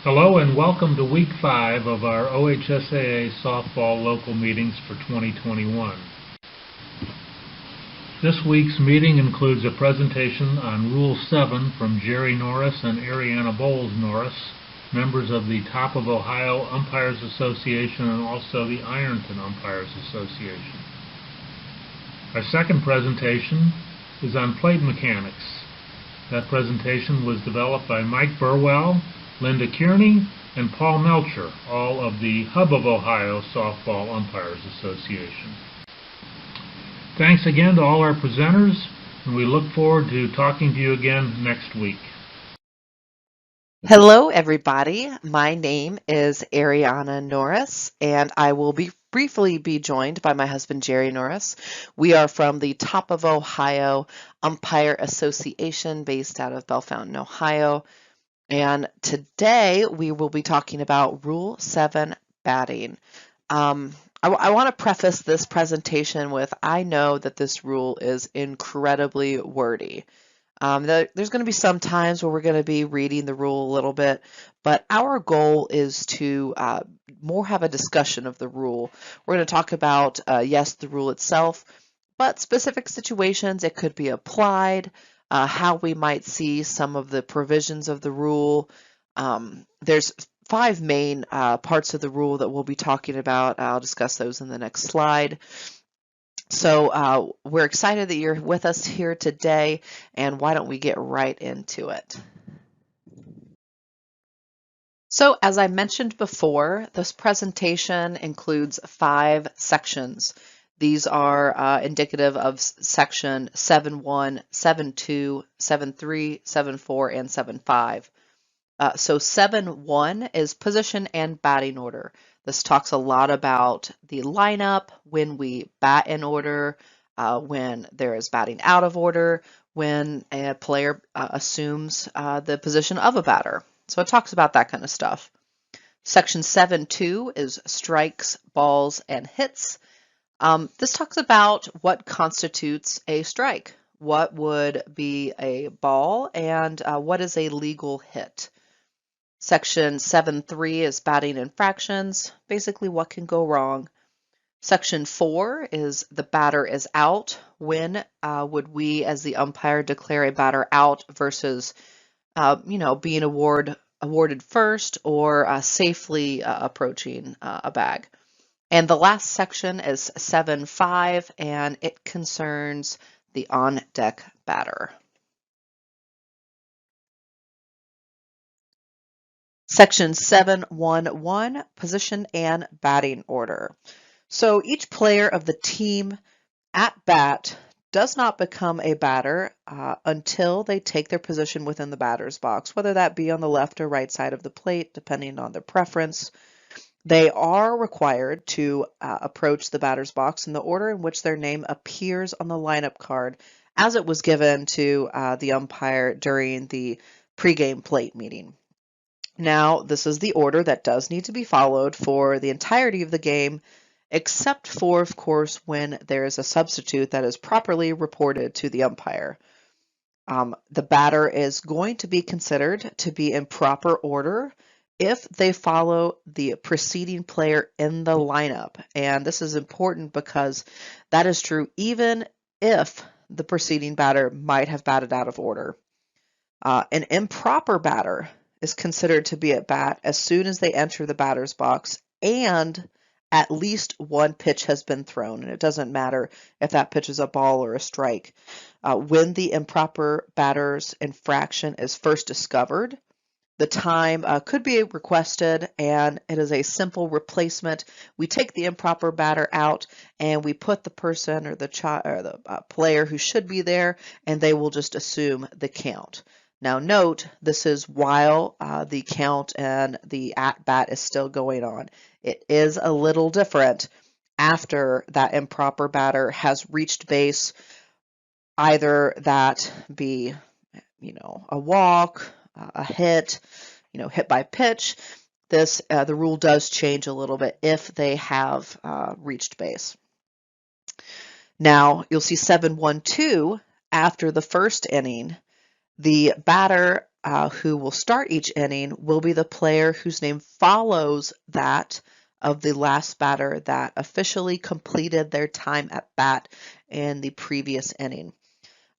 Hello and welcome to Week 5 of our OHSAA softball local meetings for 2021. This week's meeting includes a presentation on Rule 7 from Jerry Norris and Ariana Norris, members of the Top of Ohio Umpires Association and also the Ironton Umpires Association. Our second presentation is on plate mechanics. That presentation was developed by Mike Burwell, Linda Cairney, and Paul Melcher, all of the Hub of Ohio Softball Umpires Association. Thanks again to all our presenters, and we look forward to talking to you again next week. Hello, everybody. My name is Ariana Norris, and I will briefly be joined by my husband, Jerry Norris. We are from the Top of Ohio Umpire Association based out of Bellefontaine, Ohio. And today we will be talking about Rule 7 batting. I want to preface this presentation with, I know that this rule is incredibly wordy. There's going to be some times where we're going to be reading the rule a little bit, but our goal is to more have a discussion of the rule. We're going to talk about, yes, the rule itself, but specific situations it could be applied, how we might see some of the provisions of the rule. There's 5 main parts of the rule that we'll be talking about. I'll discuss those in the next slide. So we're excited that you're with us here today, and why don't we get right into it? So as I mentioned before, this presentation includes 5 sections. These are indicative of section 7.1, 7.2, 7.3, 7.4, and 7.5. So 7.1 is position and batting order. This talks a lot about the lineup, when we bat in order, when there is batting out of order, when a player assumes the position of a batter. So it talks about that kind of stuff. Section 7.2 is strikes, balls, and hits. This talks about what constitutes a strike, what would be a ball, and what is a legal hit. Section 7.3 is batting infractions, basically what can go wrong. Section 4 is the batter is out. When would we as the umpire declare a batter out versus being awarded first or safely approaching a bag. And the last section is 7.5, and it concerns the on-deck batter. Section 7.1.1, position and batting order. So each player of the team at bat does not become a batter until they take their position within the batter's box, whether that be on the left or right side of the plate, depending on their preference. They are required to approach the batter's box in the order in which their name appears on the lineup card as it was given to the umpire during the pregame plate meeting. Now, this is the order that does need to be followed for the entirety of the game, except for, of course, when there is a substitute that is properly reported to the umpire. The batter is going to be considered to be in proper order if they follow the preceding player in the lineup. And this is important because that is true even if the preceding batter might have batted out of order. An improper batter is considered to be at bat as soon as they enter the batter's box and at least one pitch has been thrown. And it doesn't matter if that pitch is a ball or a strike. When the improper batter's infraction is first discovered, the time could be requested, and it is a simple replacement. We take the improper batter out, and we put the person or the player who should be there, and they will just assume the count. Now note, this is while the count and the at-bat is still going on. It is a little different after that improper batter has reached base, either that be, a walk, a hit, hit by pitch. The rule does change a little bit if they have reached base. Now, you'll see 7.1.2 after the first inning. The batter who will start each inning will be the player whose name follows that of the last batter that officially completed their time at bat in the previous inning.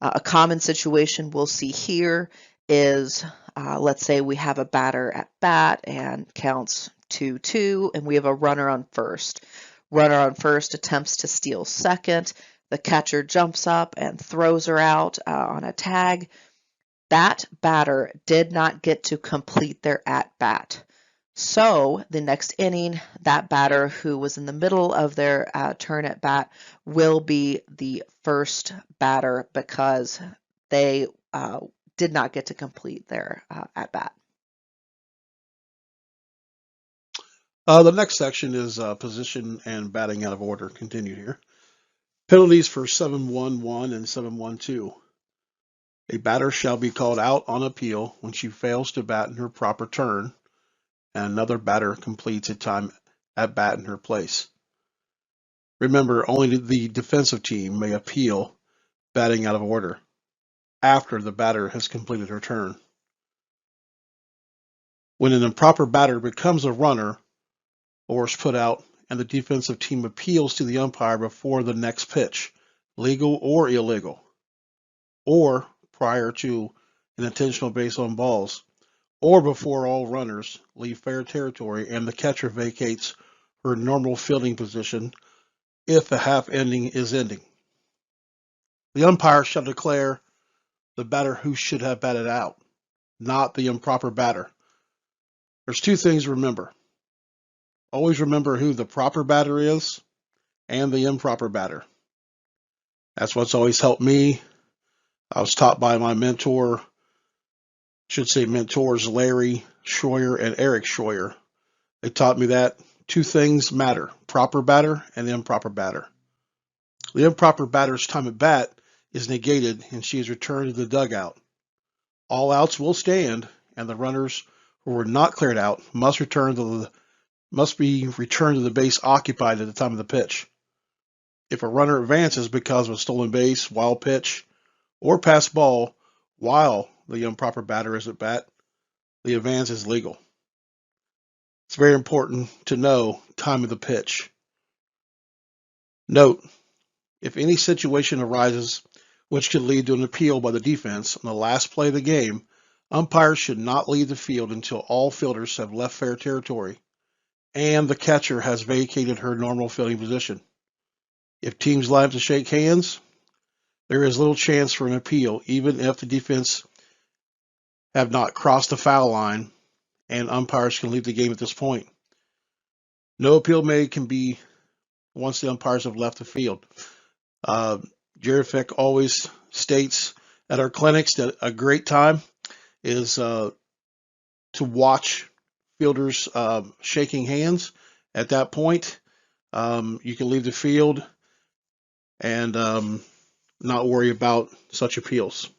A common situation we'll see here is, let's say we have a batter at bat and counts 2-2, and we have a runner on first. Runner on first attempts to steal second. The catcher jumps up and throws her out on a tag. That batter did not get to complete their at-bat. So the next inning, that batter who was in the middle of their turn at bat will be the first batter because they did not get to complete their at bat. The next section is position and batting out of order. Continued here. Penalties for 7-1-1 and 7-1-2. A batter shall be called out on appeal when she fails to bat in her proper turn and another batter completes a time at bat in her place. Remember, only the defensive team may appeal batting out of order after the batter has completed her turn. When an improper batter becomes a runner or is put out and the defensive team appeals to the umpire before the next pitch, legal or illegal, or prior to an intentional base on balls, or before all runners leave fair territory and the catcher vacates her normal fielding position if the half inning is ending. The umpire shall declare the batter who should have batted out, not the improper batter. There's two things to remember. Always remember who the proper batter is and the improper batter. That's what's always helped me. I was taught by my mentors, Larry Schroyer and Eric Schroyer. They taught me that two things matter, proper batter and improper batter. The improper batter's time at bat is negated and she is returned to the dugout. All outs will stand and the runners who were not cleared out must be returned to the base occupied at the time of the pitch. If a runner advances because of a stolen base, wild pitch, or pass ball while the improper batter is at bat, the advance is legal. It's very important to know time of the pitch. Note, if any situation arises which could lead to an appeal by the defense on the last play of the game, umpires should not leave the field until all fielders have left fair territory and the catcher has vacated her normal fielding position. If teams line up to shake hands, there is little chance for an appeal, even if the defense have not crossed the foul line and umpires can leave the game at this point. No appeal made can be once the umpires have left the field. Jerry Fick always states at our clinics that a great time is to watch fielders shaking hands. At that point, you can leave the field and not worry about such appeals.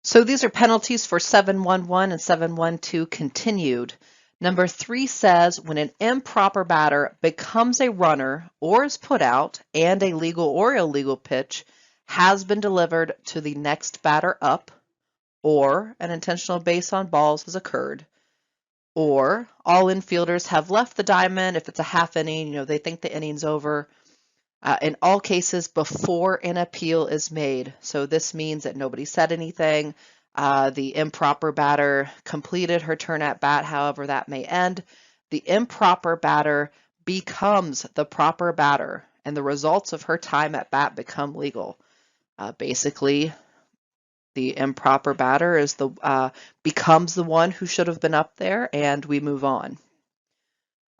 So these are penalties for 7-1-1 and 7-1-2 continued. Number 3 says when an improper batter becomes a runner or is put out and a legal or illegal pitch has been delivered to the next batter up, or an intentional base on balls has occurred, or all infielders have left the diamond. If it's a half inning, they think the inning's over. In all cases before an appeal is made. So this means that nobody said anything. The improper batter completed her turn at bat, however that may end. The improper batter becomes the proper batter, and the results of her time at bat become legal. Basically, the improper batter is becomes the one who should have been up there, and we move on.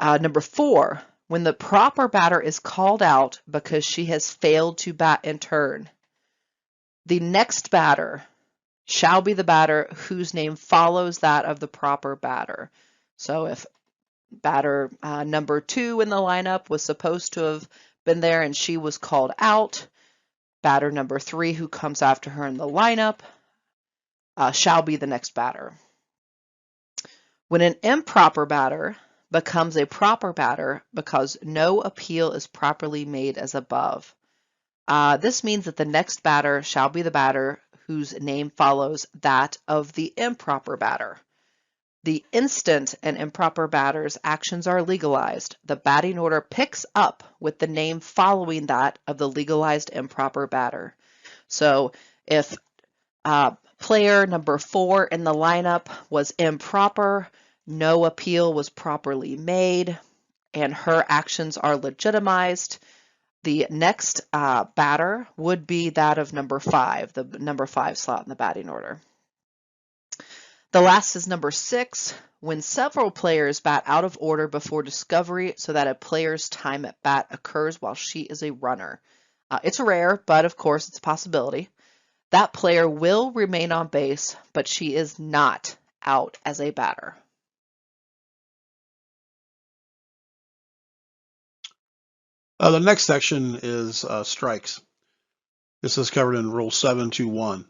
Number 4, when the proper batter is called out because she has failed to bat in turn, the next batter shall be the batter whose name follows that of the proper batter. So if batter number 2 in the lineup was supposed to have been there and she was called out, batter number 3 who comes after her in the lineup shall be the next batter. When an improper batter becomes a proper batter because no appeal is properly made as above. This means that the next batter shall be the batter whose name follows that of the improper batter. The instant an improper batter's actions are legalized, the batting order picks up with the name following that of the legalized improper batter. So if player number 4 in the lineup was improper, no appeal was properly made, and her actions are legitimized, the next batter would be that of number 5, the number 5 slot in the batting order. The last is number 6, when several players bat out of order before discovery so that a player's time at bat occurs while she is a runner. It's rare, but of course it's a possibility. That player will remain on base, but she is not out as a batter. The next section is strikes. This is covered in Rule 721.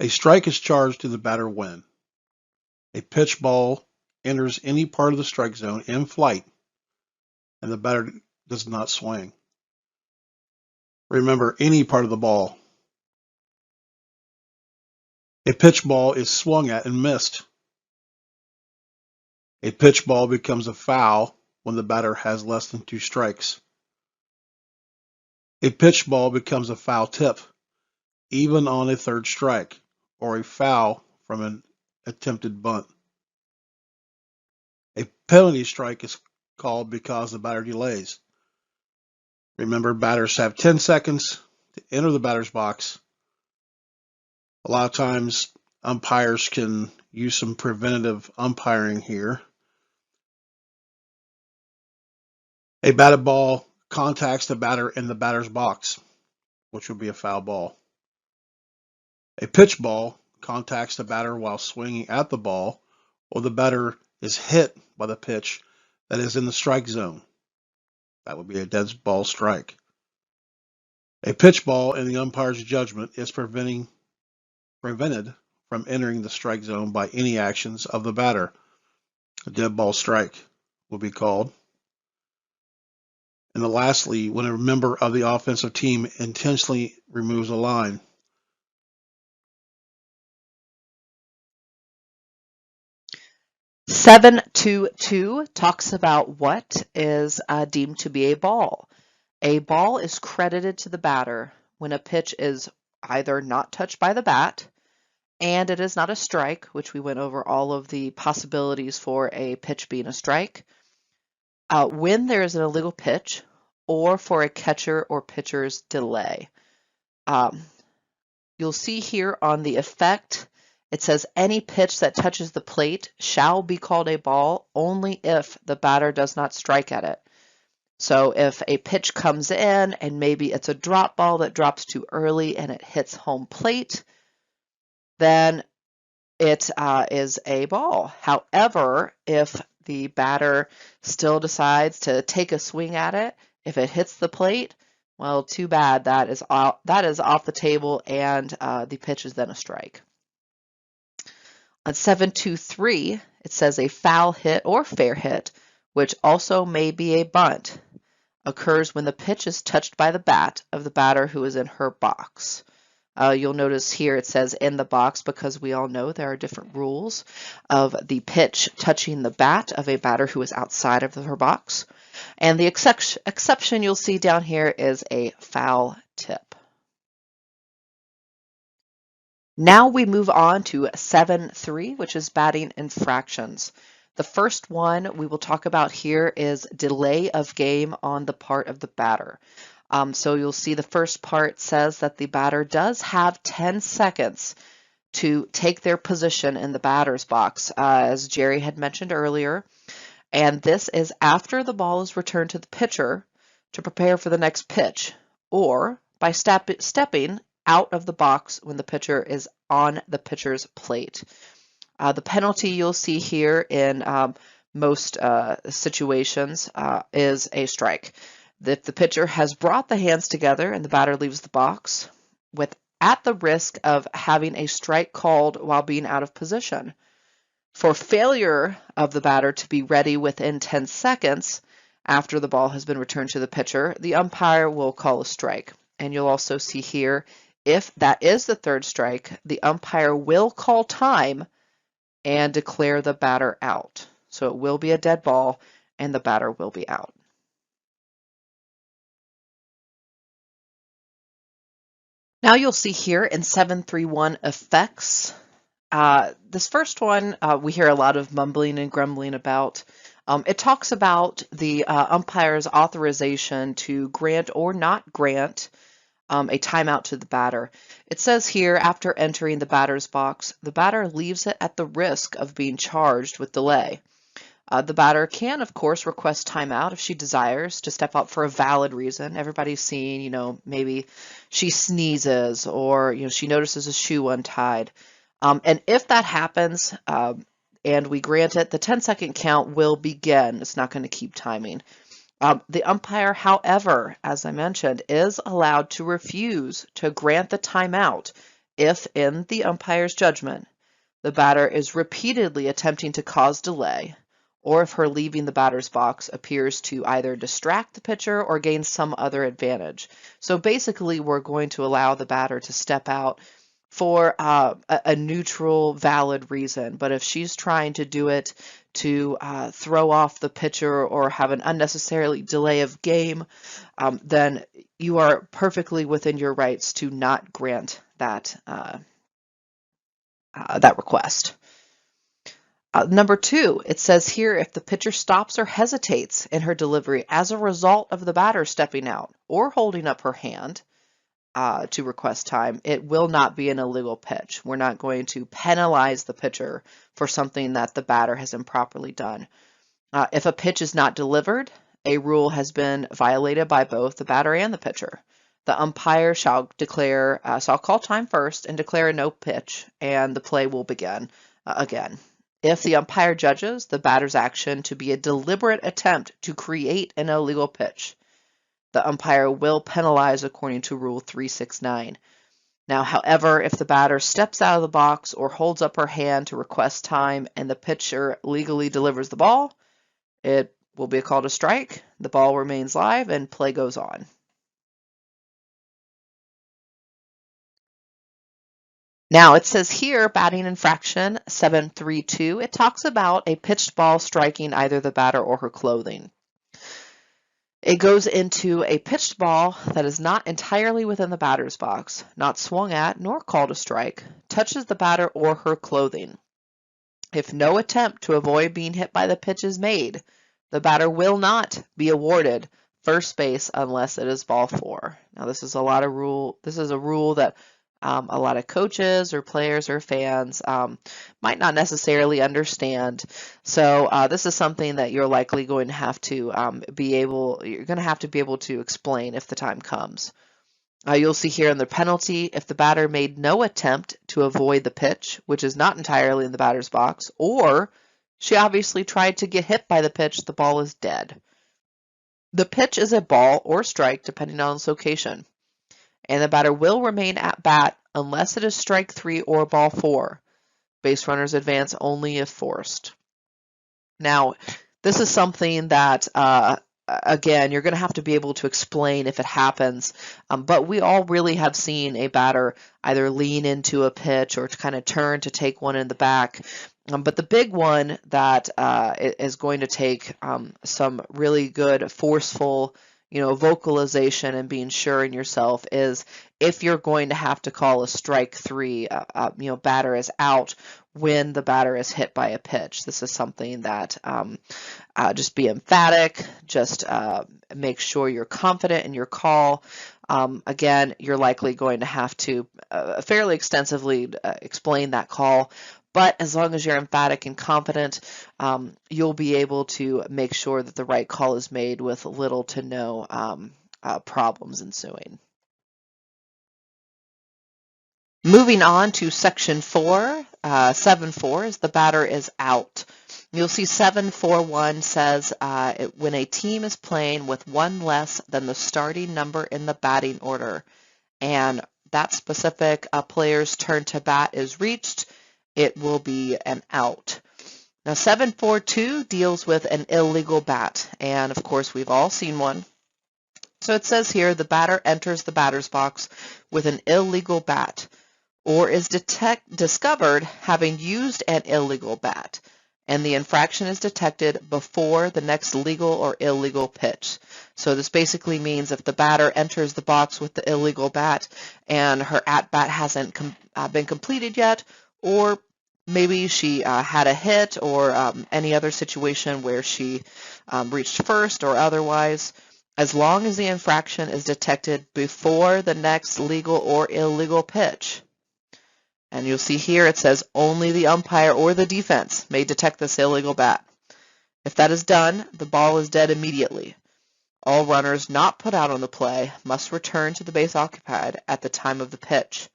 A strike is charged to the batter when a pitch ball enters any part of the strike zone in flight and the batter does not swing. Remember, any part of the ball. A pitch ball is swung at and missed. A pitch ball becomes a foul when the batter has less than 2 strikes. A pitch ball becomes a foul tip, even on a 3rd strike, or a foul from an attempted bunt. A penalty strike is called because the batter delays. Remember, batters have 10 seconds to enter the batter's box. A lot of times, umpires can use some preventative umpiring here. A batted ball contacts the batter in the batter's box, which would be a foul ball. A pitch ball contacts the batter while swinging at the ball, or the batter is hit by the pitch that is in the strike zone. That would be a dead ball strike. A pitch ball, in the umpire's judgment, is prevented from entering the strike zone by any actions of the batter. A dead ball strike will be called. And lastly, when a member of the offensive team intentionally removes a line. Seven two two talks about what is deemed to be a ball. A ball is credited to the batter when a pitch is either not touched by the bat, and it is not a strike, which we went over all of the possibilities for a pitch being a strike, when there is an illegal pitch, or for a catcher or pitcher's delay. You'll see here on the effect, it says any pitch that touches the plate shall be called a ball only if the batter does not strike at it. So if a pitch comes in and maybe it's a drop ball that drops too early and it hits home plate, then it is a ball. However, if the batter still decides to take a swing at it, if it hits the plate, well, too bad. That is off the table, and the pitch is then a strike. On 723, it says a foul hit or fair hit, which also may be a bunt, occurs when the pitch is touched by the bat of the batter who is in her box. You'll notice here it says in the box because we all know there are different rules of the pitch touching the bat of a batter who is outside of her box. And the exception you'll see down here is a foul tip. Now we move on to 7-3, which is batting infractions. The first one we will talk about here is delay of game on the part of the batter. So you'll see the first part says that the batter does have 10 seconds to take their position in the batter's box, as Jerry had mentioned earlier. And this is after the ball is returned to the pitcher to prepare for the next pitch, or by stepping out of the box when the pitcher is on the pitcher's plate. The penalty you'll see here in most situations is a strike. If the pitcher has brought the hands together and the batter leaves the box, at the risk of having a strike called while being out of position. For failure of the batter to be ready within 10 seconds, after the ball has been returned to the pitcher, the umpire will call a strike. And you'll also see here, if that is the third strike, the umpire will call time and declare the batter out. So it will be a dead ball and the batter will be out. Now you'll see here in 731 effects, this first one we hear a lot of mumbling and grumbling about. It talks about the umpire's authorization to grant or not grant a timeout to the batter. It says here, after entering the batter's box, the batter leaves it at the risk of being charged with delay. The batter can, of course, request timeout if she desires to step out for a valid reason. Everybody's seen, maybe she sneezes or, she notices a shoe untied. And if that happens and we grant it, the 10-second count will begin. It's not going to keep timing. The umpire, however, as I mentioned, is allowed to refuse to grant the timeout if, in the umpire's judgment, the batter is repeatedly attempting to cause delay, or if her leaving the batter's box appears to either distract the pitcher or gain some other advantage. So basically, we're going to allow the batter to step out for a neutral, valid reason. But if she's trying to do it to throw off the pitcher or have an unnecessarily delay of game, then you are perfectly within your rights to not grant that request. Number 2, it says here, if the pitcher stops or hesitates in her delivery as a result of the batter stepping out or holding up her hand to request time, it will not be an illegal pitch. We're not going to penalize the pitcher for something that the batter has improperly done. If a pitch is not delivered, a rule has been violated by both the batter and the pitcher. The umpire shall call time first and declare a no pitch, and the play will begin again. If the umpire judges the batter's action to be a deliberate attempt to create an illegal pitch, the umpire will penalize according to Rule 369. Now, however, if the batter steps out of the box or holds up her hand to request time and the pitcher legally delivers the ball, it will be called a strike, the ball remains live, and play goes on. Now it says here, batting infraction 732, it talks about a pitched ball striking either the batter or her clothing. It goes into a pitched ball that is not entirely within the batter's box, not swung at nor called a strike, touches the batter or her clothing. If no attempt to avoid being hit by the pitch is made, the batter will not be awarded first base unless it is ball 4. Now this is a rule that a lot of coaches or players or fans might not necessarily understand. So this is something that you're likely going to have to be able to explain if the time comes. You'll see here in the penalty, if the batter made no attempt to avoid the pitch, which is not entirely in the batter's box, or she obviously tried to get hit by the pitch, the ball is dead. The pitch is a ball or strike depending on its location, and the batter will remain at bat unless it is strike 3 or ball 4. Base runners advance only if forced. Now, this is something that, again, you're going to have to be able to explain if it happens, but we all really have seen a batter either lean into a pitch or to kind of turn to take one in the back. But the big one that is going to take some really good, forceful, vocalization and being sure in yourself is if you're going to have to call a strike 3, batter is out when the batter is hit by a pitch. This is something that just be emphatic, just make sure you're confident in your call. Again, you're likely going to have to fairly extensively explain that call, but as long as you're emphatic and confident, you'll be able to make sure that the right call is made with little to no problems ensuing. Moving on to section 4, 7.4 is the batter is out. You'll see 7.4.1 says when a team is playing with one less than the starting number in the batting order, and that specific player's turn to bat is reached, it will be an out. Now 742 deals with an illegal bat, and of course we've all seen one. So it says here the batter enters the batter's box with an illegal bat or is discovered having used an illegal bat, and the infraction is detected before the next legal or illegal pitch. So this basically means if the batter enters the box with the illegal bat and her at-bat hasn't been completed yet, or maybe she had a hit or any other situation where she reached first or otherwise, as long as the infraction is detected before the next legal or illegal pitch. And you'll see here it says only the umpire or the defense may detect this illegal bat. If that is done, the ball is dead immediately. All runners not put out on the play must return to the base occupied at the time of the pitch.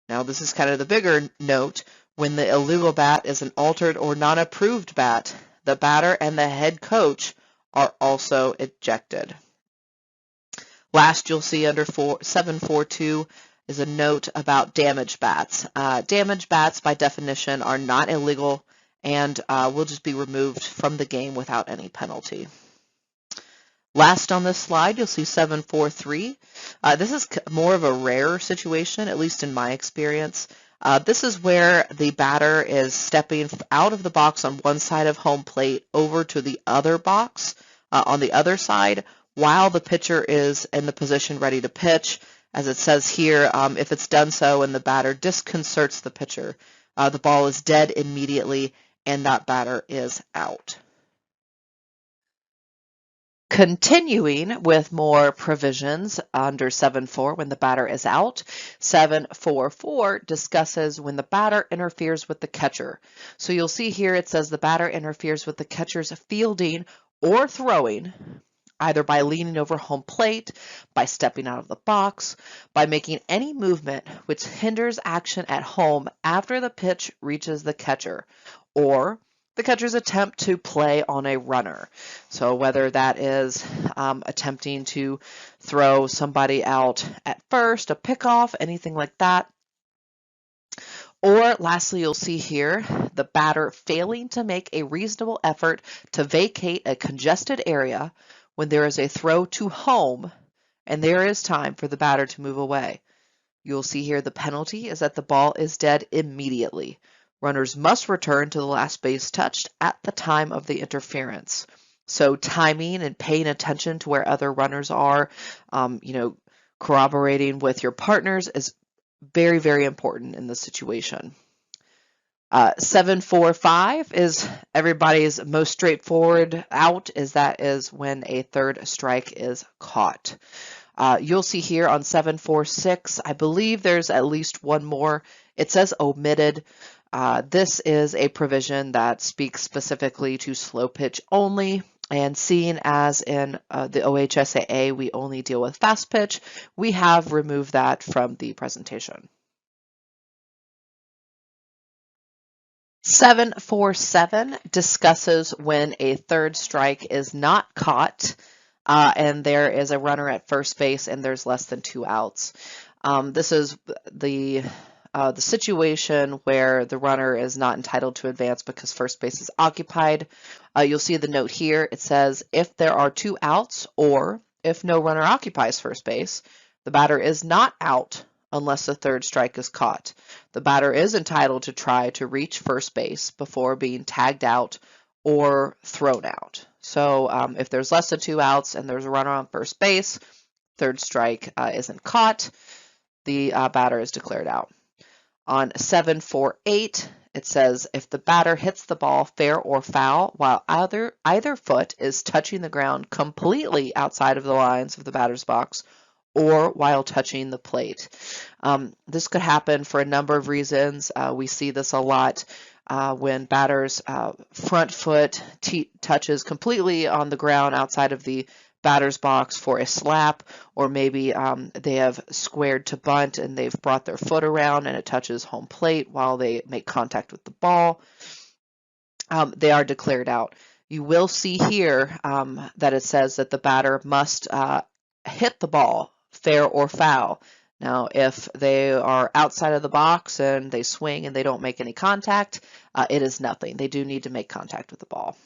Now this is kind of the bigger note. When the illegal bat is an altered or non-approved bat, the batter and the head coach are also ejected. Last, you'll see under 742 is a note about damaged bats. Damaged bats, by definition, are not illegal and will just be removed from the game without any penalty. Last on this slide, you'll see 743. This is more of a rare situation, at least in my experience. This is where the batter is stepping out of the box on one side of home plate over to the other box on the other side while the pitcher is in the position ready to pitch. As it says here, if it's done so and the batter disconcerts the pitcher, the ball is dead immediately and that batter is out. Continuing with more provisions under 7.4 when the batter is out, 7.4.4 discusses when the batter interferes with the catcher. So you'll see here it says the batter interferes with the catcher's fielding or throwing, either by leaning over home plate, by stepping out of the box, by making any movement which hinders action at home after the pitch reaches the catcher, or the catcher's attempt to play on a runner. So whether that is attempting to throw somebody out at first, a pickoff, anything like that. Or lastly, you'll see here the batter failing to make a reasonable effort to vacate a congested area when there is a throw to home and there is time for the batter to move away. You'll see here the penalty is that the ball is dead immediately. Runners must return to the last base touched at the time of the interference. So timing and paying attention to where other runners are, corroborating with your partners is very, very important in this situation. 7.4.5 is everybody's most straightforward out, that is when a third strike is caught. You'll see here on 7.4.6, I believe there's at least one more. It says omitted. This is a provision that speaks specifically to slow pitch only, and seeing as in the OHSAA we only deal with fast pitch, we have removed that from the presentation. 7.4.7 discusses when a third strike is not caught and there is a runner at first base and there's less than 2 outs. This is the situation where the runner is not entitled to advance because first base is occupied. You'll see the note here. It says if there are 2 outs or if no runner occupies first base, the batter is not out unless the third strike is caught. The batter is entitled to try to reach first base before being tagged out or thrown out. So if there's less than 2 outs and there's a runner on first base, third strike isn't caught, the batter is declared out. On 7.4.8, it says if the batter hits the ball fair or foul while either foot is touching the ground completely outside of the lines of the batter's box or while touching the plate. This could happen for a number of reasons. We see this a lot when batters' front foot touches completely on the ground outside of the batter's box for a slap, or maybe they have squared to bunt and they've brought their foot around and it touches home plate while they make contact with the ball. They are declared out. You will see here that it says that the batter must hit the ball fair or foul. Now, if they are outside of the box and they swing and they don't make any contact, it is nothing. They do need to make contact with the ball.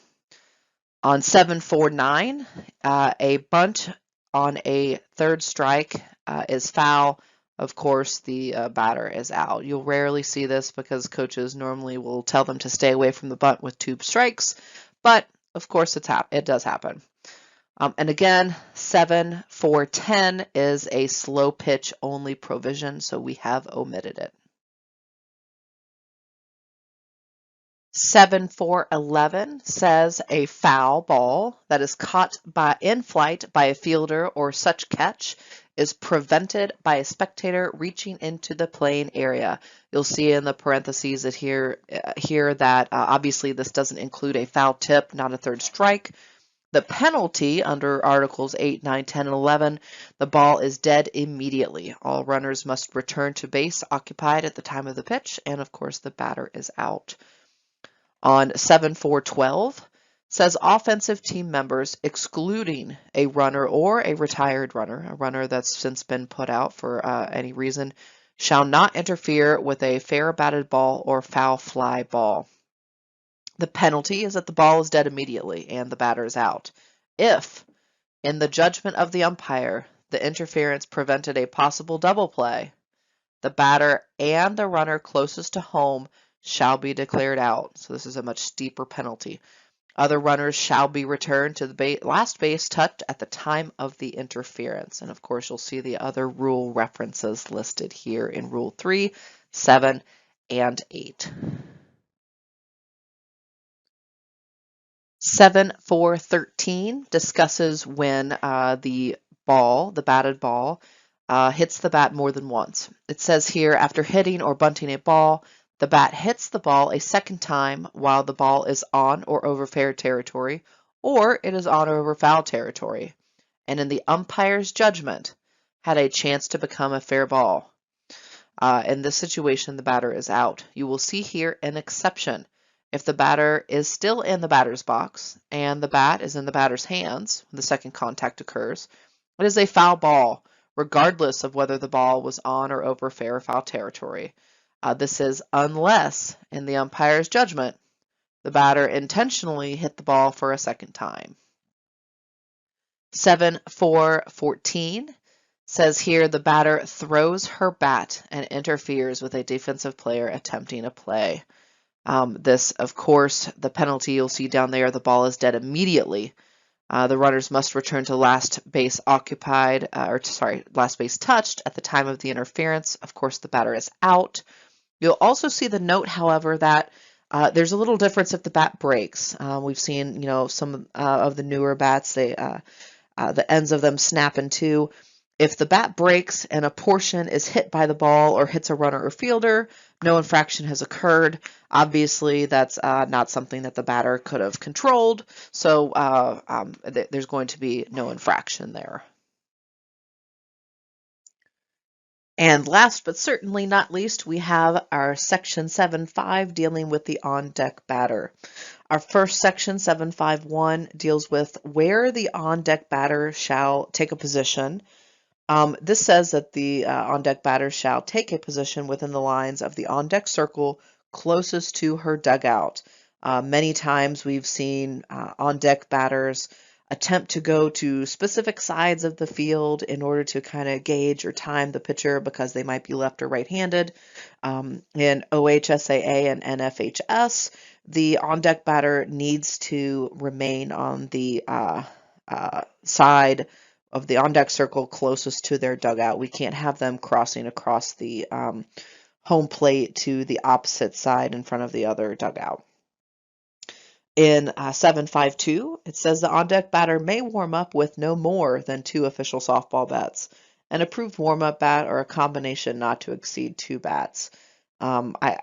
On 7-4-9, a bunt on a third strike is foul. Of course, the batter is out. You'll rarely see this because coaches normally will tell them to stay away from the bunt with 2 strikes, but of course it does happen. And again, 7-4-10 is a slow pitch only provision, so we have omitted it. 7-4-11 says a foul ball that is caught in flight by a fielder or such catch is prevented by a spectator reaching into the playing area. You'll see in the parentheses here that obviously this doesn't include a foul tip, not a third strike. The penalty under Articles 8, 9, 10, and 11, the ball is dead immediately. All runners must return to base occupied at the time of the pitch, and of course the batter is out. On 7-4-12 says offensive team members, excluding a runner or a retired runner, a runner that's since been put out for any reason, shall not interfere with a fair batted ball or foul fly ball. The penalty is that the ball is dead immediately and the batter is out. If, in the judgment of the umpire, the interference prevented a possible double play, the batter and the runner closest to home shall be declared out. So this is a much steeper penalty. Other runners shall be returned to the last base touched at the time of the interference. And of course, you'll see the other rule references listed here in Rule 3, 7, and 8. 7-4-13 discusses when the batted ball, hits the bat more than once. It says here, after hitting or bunting a ball, the bat hits the ball a second time while the ball is on or over fair territory, or it is on or over foul territory, and in the umpire's judgment, had a chance to become a fair ball. In this situation, the batter is out. You will see here an exception. If the batter is still in the batter's box and the bat is in the batter's hands when the second contact occurs, it is a foul ball, regardless of whether the ball was on or over fair or foul territory. This is unless, in the umpire's judgment, the batter intentionally hit the ball for a second time. 7-4-14 says here the batter throws her bat and interferes with a defensive player attempting a play. This, of course, the penalty you'll see down there, the ball is dead immediately. The runners must return to last base occupied, last base touched at the time of the interference. Of course, the batter is out. You'll also see the note, however, that there's a little difference if the bat breaks. We've seen, some of the newer bats, the ends of them snap in two. If the bat breaks and a portion is hit by the ball or hits a runner or fielder, no infraction has occurred. Obviously, that's not something that the batter could have controlled, so there's going to be no infraction there. And last but certainly not least, we have our Section 7.5 dealing with the on-deck batter. Our first section, 7.5.1, deals with where the on-deck batter shall take a position. This says that the on-deck batter shall take a position within the lines of the on-deck circle closest to her dugout. Many times we've seen on-deck batters attempt to go to specific sides of the field in order to kind of gauge or time the pitcher because they might be left or right-handed. In OHSAA and NFHS, the on-deck batter needs to remain on the side of the on-deck circle closest to their dugout. We can't have them crossing across the home plate to the opposite side in front of the other dugout. In 7.5.2, it says the on-deck batter may warm up with no more than 2 official softball bats. An approved warm-up bat or a combination not to exceed 2 bats. Maybe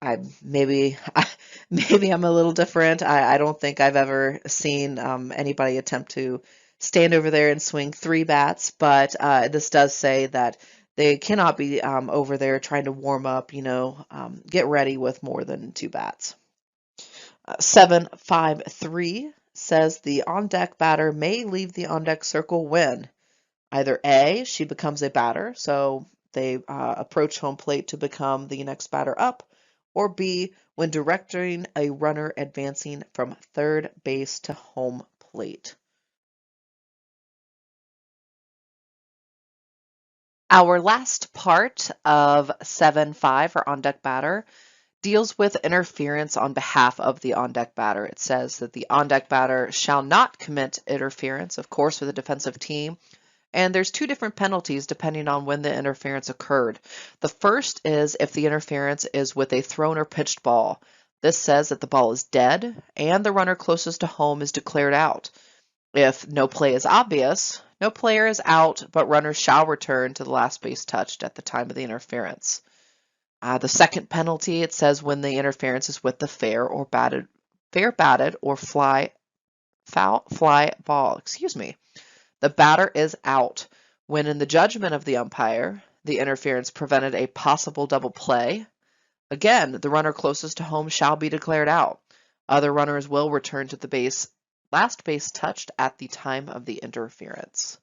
I'm a little different. I don't think I've ever seen anybody attempt to stand over there and swing 3 bats, but this does say that they cannot be over there trying to warm up, get ready with more than 2 bats. 7.5.3 says the on-deck batter may leave the on-deck circle when either A, she becomes a batter, so they approach home plate to become the next batter up, or B, when directing a runner advancing from third base to home plate. Our last part of 7-5, or on-deck batter, deals with interference on behalf of the on-deck batter. It says that the on-deck batter shall not commit interference, of course, with a defensive team. And there's two different penalties depending on when the interference occurred. The first is if the interference is with a thrown or pitched ball. This says that the ball is dead and the runner closest to home is declared out. If no play is obvious, no player is out, but runners shall return to the last base touched at the time of the interference. The second penalty, it says when the interference is with the fair batted or fly ball. The batter is out when, in the judgment of the umpire, the interference prevented a possible double play. Again, the runner closest to home shall be declared out. Other runners will return to the last base touched at the time of the interference.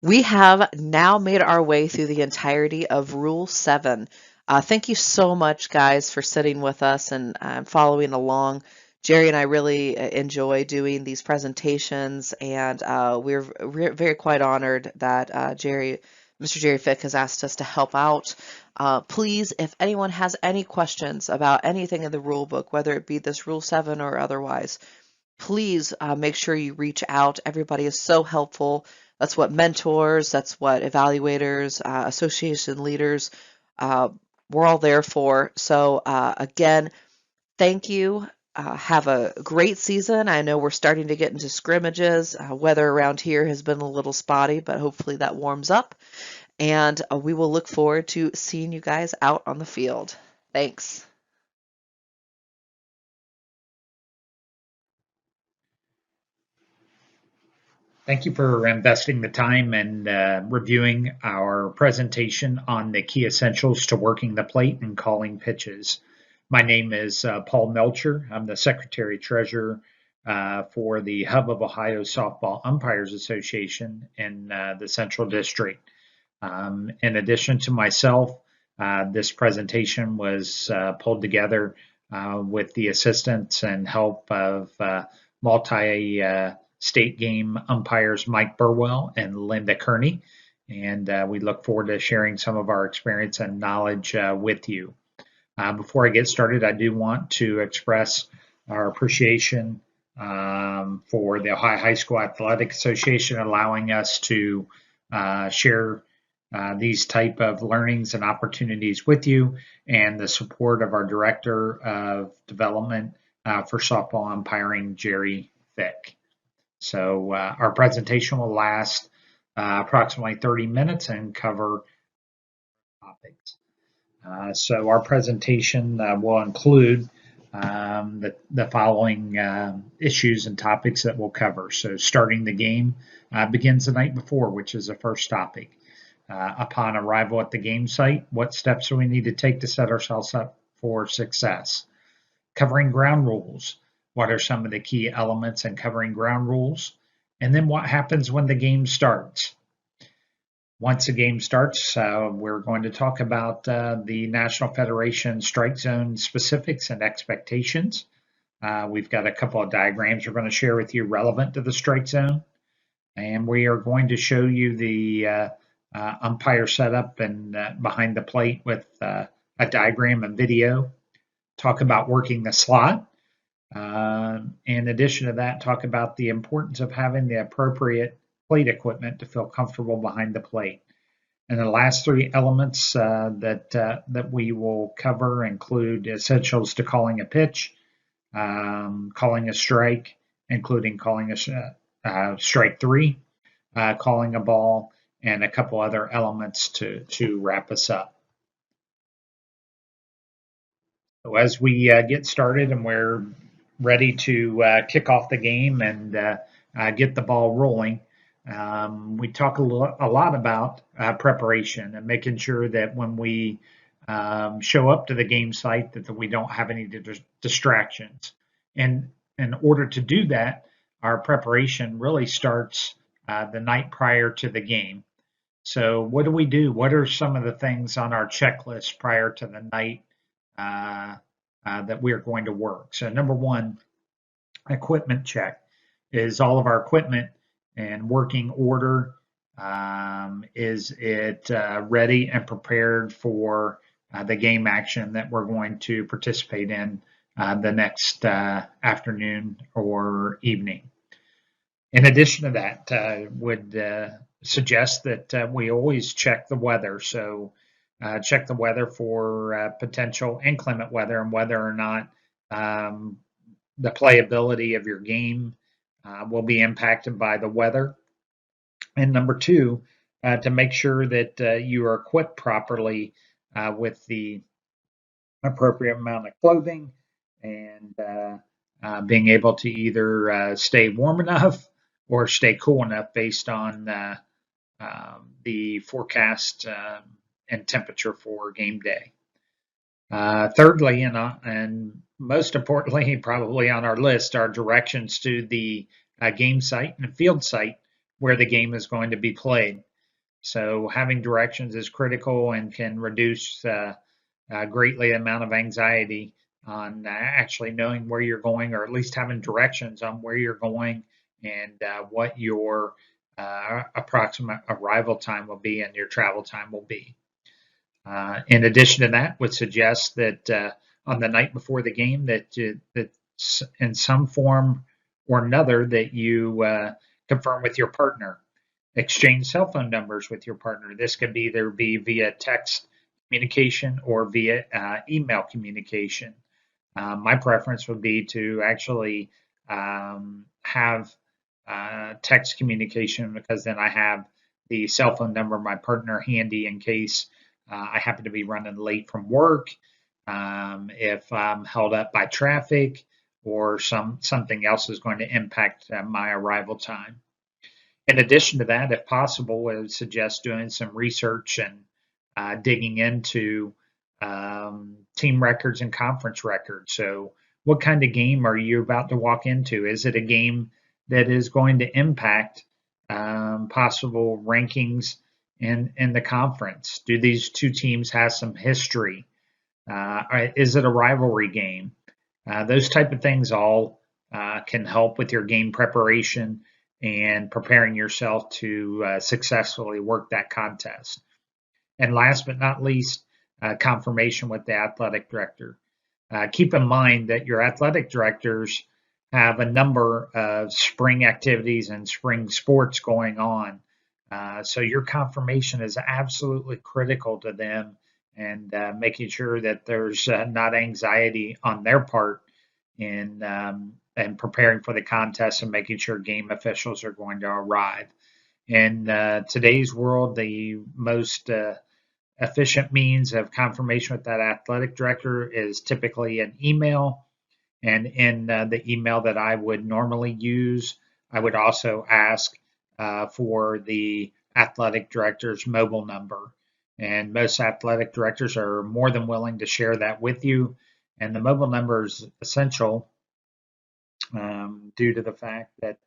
We have now made our way through the entirety of Rule 7. Thank you so much, guys, for sitting with us and following along. Jerry and I really enjoy doing these presentations, and we're very quite honored that Mr. Jerry Fick has asked us to help out. Please, if anyone has any questions about anything in the rule book, whether it be this Rule 7 or otherwise, please make sure you reach out. Everybody is so helpful. That's what mentors, that's what evaluators, association leaders, we're all there for. So again, thank you. Have a great season. I know we're starting to get into scrimmages. Weather around here has been a little spotty, but hopefully that warms up. And we will look forward to seeing you guys out on the field. Thanks. Thank you for investing the time and reviewing our presentation on the key essentials to working the plate and calling pitches. My name is Paul Melcher. I'm the Secretary-Treasurer for the Hub of Ohio Softball Umpires Association in the Central District. In addition to myself, this presentation was pulled together with the assistance and help of multi-state game umpires Mike Burwell and Linda Cairney, and we look forward to sharing some of our experience and knowledge with you. Before I get started, I do want to express our appreciation for the Ohio High School Athletic Association allowing us to share these type of learnings and opportunities with you, and the support of our Director of Development for Softball Umpiring, Jerry Fick. So our presentation will last approximately 30 minutes and cover topics. So our presentation will include the following issues and topics that we'll cover. So starting the game begins the night before, which is the first topic. Upon arrival at the game site, what steps do we need to take to set ourselves up for success? Covering ground rules. What are some of the key elements in covering ground rules? And then what happens when the game starts? Once the game starts, we're going to talk about the National Federation strike zone specifics and expectations. We've got a couple of diagrams we're going to share with you relevant to the strike zone. And we are going to show you the umpire setup and behind the plate with a diagram and video. Talk about working the slot. In addition to that, talk about the importance of having the appropriate plate equipment to feel comfortable behind the plate. And the last three elements that we will cover include essentials to calling a pitch, calling a strike, including calling a strike three, calling a ball, and a couple other elements to wrap us up. So as we get started and we're ready to kick off the game and get the ball rolling, we talk a lot about preparation and making sure that when we show up to the game site that we don't have any distractions. And in order to do that, our preparation really starts the night prior to the game. So what do we do? What are some of the things on our checklist prior to the night that we are going to work? So number one, equipment check. Is all of our equipment in working order? Is it ready and prepared for the game action that we're going to participate in the next afternoon or evening? In addition to that, would suggest that we always check the weather. So check the weather for potential inclement weather and whether or not the playability of your game will be impacted by the weather. And number two, to make sure that you are equipped properly with the appropriate amount of clothing and being able to either stay warm enough or stay cool enough based on the forecast and temperature for game day. Thirdly, and most importantly, probably on our list, are directions to the game site and field site where the game is going to be played. So having directions is critical and can reduce greatly the amount of anxiety on actually knowing where you're going, or at least having directions on where you're going and what your approximate arrival time will be and your travel time will be. In addition to that, would suggest that on the night before the game that in some form or another that you confirm with your partner, exchange cell phone numbers with your partner. This could either be via text communication or via email communication. My preference would be to actually have text communication, because then I have the cell phone number of my partner handy in case I happen to be running late from work, if I'm held up by traffic, or something else is going to impact my arrival time. In addition to that, if possible, I would suggest doing some research and digging into team records and conference records. So what kind of game are you about to walk into? Is it a game that is going to impact possible rankings in the conference? Do these two teams have some history? Is it a rivalry game? Those type of things all can help with your game preparation and preparing yourself to successfully work that contest. And last but not least, confirmation with the athletic director. Keep in mind that your athletic directors have a number of spring activities and spring sports going on. So your confirmation is absolutely critical to them, and making sure that there's not anxiety on their part in and preparing for the contest and making sure game officials are going to arrive. In today's world, the most efficient means of confirmation with that athletic director is typically an email. And in the email that I would normally use, I would also ask for the athletic director's mobile number. And most athletic directors are more than willing to share that with you. And the mobile number is essential due to the fact that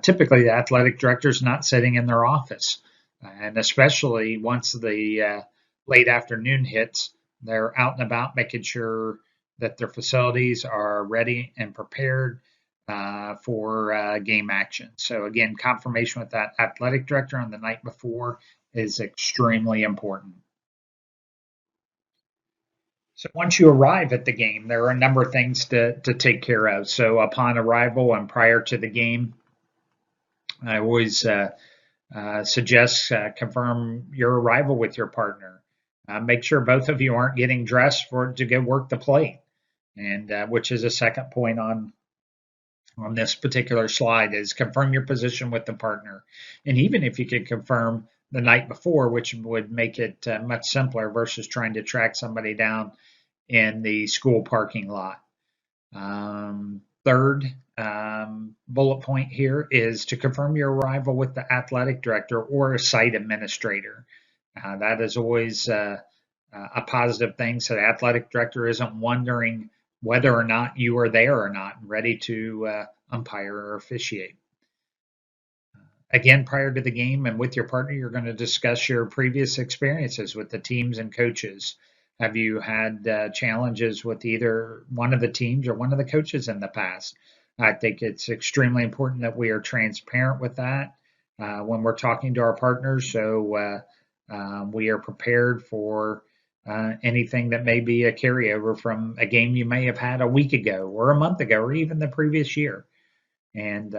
typically the athletic director is not sitting in their office. And especially once the late afternoon hits, they're out and about making sure that their facilities are ready and prepared for game action. So again, confirmation with that athletic director on the night before is extremely important. So once you arrive at the game, there are a number of things to take care of. So upon arrival and prior to the game, I always suggest confirm your arrival with your partner. Make sure both of you aren't getting dressed to go work the plate, and which is a second point on this particular slide, is confirm your position with the partner. And even if you could confirm the night before, which would make it much simpler versus trying to track somebody down in the school parking lot. Third bullet point here is to confirm your arrival with the athletic director or a site administrator. That is always a positive thing, so the athletic director isn't wondering whether or not you are there or not, ready to umpire or officiate. Again, prior to the game and with your partner, you're going to discuss your previous experiences with the teams and coaches. Have you had challenges with either one of the teams or one of the coaches in the past? I think it's extremely important that we are transparent with that when we're talking to our partners, so we are prepared for anything that may be a carryover from a game you may have had a week ago or a month ago or even the previous year. And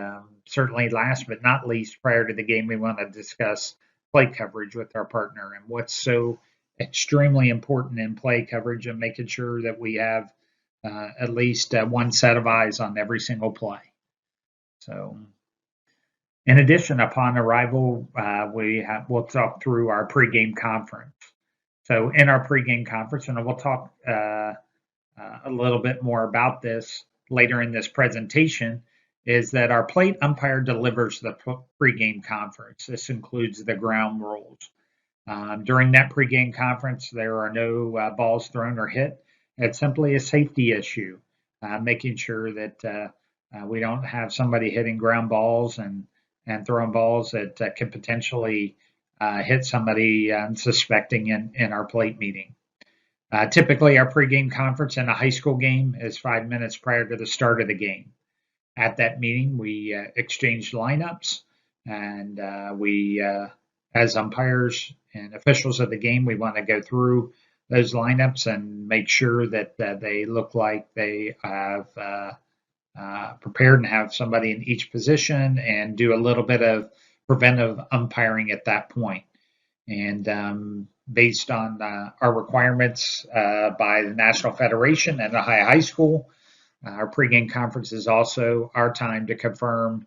certainly, last but not least, prior to the game, we want to discuss play coverage with our partner and what's so extremely important in play coverage and making sure that we have at least one set of eyes on every single play. So, in addition, upon arrival, we'll talk through our pregame conference. So, in our pregame conference, and we'll talk a little bit more about this later in this presentation, is that our plate umpire delivers the pregame conference. This includes the ground rules. During that pregame conference, there are no balls thrown or hit. It's simply a safety issue, making sure that we don't have somebody hitting ground balls and throwing balls that could potentially hit somebody unsuspecting in our plate meeting. Typically, our pregame conference in a high school game is 5 minutes prior to the start of the game. At that meeting, we exchanged lineups, and as umpires and officials of the game, we want to go through those lineups and make sure that they look like they have prepared and have somebody in each position, and do a little bit of preventive umpiring at that point. And based on our requirements by the National Federation and Ohio High School, our pregame conference is also our time to confirm